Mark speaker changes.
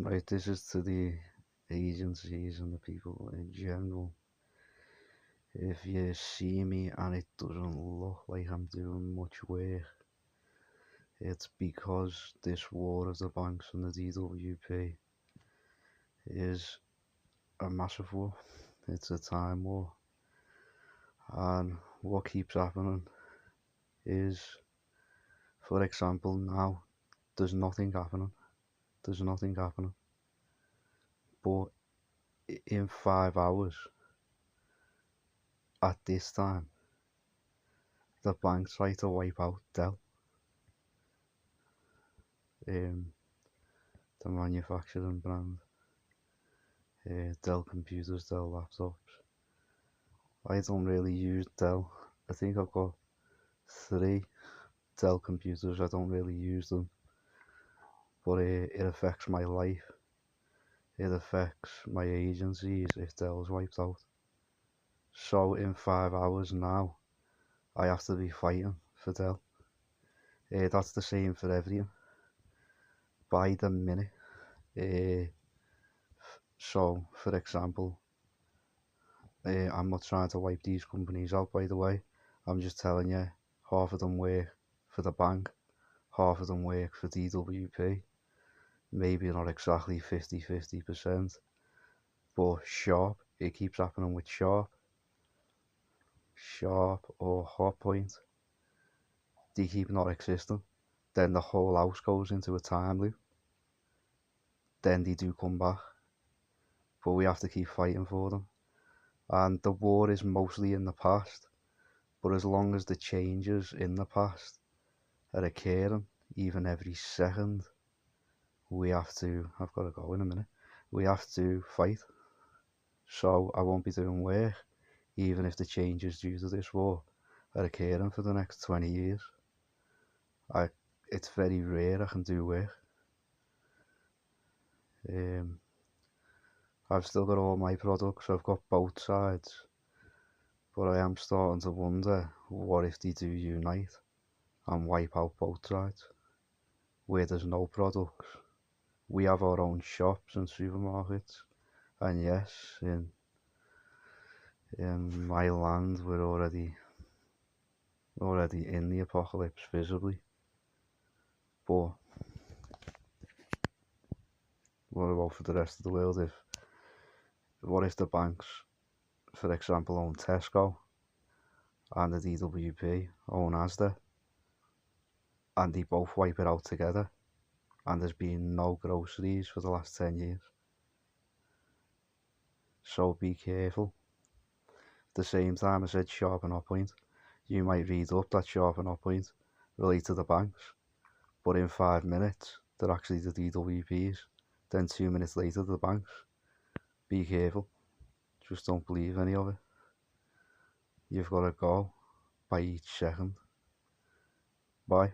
Speaker 1: Right, this is to the agencies and the people in general. If you see me and it doesn't look like I'm doing much work, it's because this war of the banks and the DWP is a massive war. It's a time war. And what keeps happening is, for example, now there's nothing happening. There's nothing happening. But in 5 hours at this time, the bank tried to wipe out Dell, um, the manufacturing brand, Dell computers, Dell laptops. I don't really use Dell. I think I've got 3 Dell computers. I don't really use them, but it affects my life. It affects my agencies if Dell's wiped out. So in 5 hours now, I have to be fighting for Dell. That's the same for everything. By the minute. Uh, so, for example, I'm not trying to wipe these companies out, by the way. I'm just telling you, half of them work for the bank, half of them work for DWP. Maybe not exactly 50-50%, but Sharp, it keeps happening with Sharp or Hotpoint. They keep not existing. Then the whole house goes into a time loop. Then they do come back. But we have to keep fighting for them. And the war is mostly in the past. But as long as the changes in the past are occurring, even every second, we have to, I've got to go in a minute, we have to fight. So I won't be doing work, even if the changes due to this war are occurring for the next 20 years. It's very rare I can do work. I've still got all my products, I've got both sides, but I am starting to wonder, what if they do unite and wipe out both sides, where there's no products? We have our own shops and supermarkets, and yes, in my land we're already in the apocalypse visibly. But what about for the rest of the world? What if the banks, for example, own Tesco and the DWP own Asda, and they both wipe it out together, and there's been no groceries for the last 10 years? So be careful. At the same time I said Sharp and Hotpoint, you might read up that Sharp and Hotpoint relate to the banks, but in 5 minutes they're actually the DWPs, then 2 minutes later the banks. Be careful, just don't believe any of it. You've got to go by each second. Bye.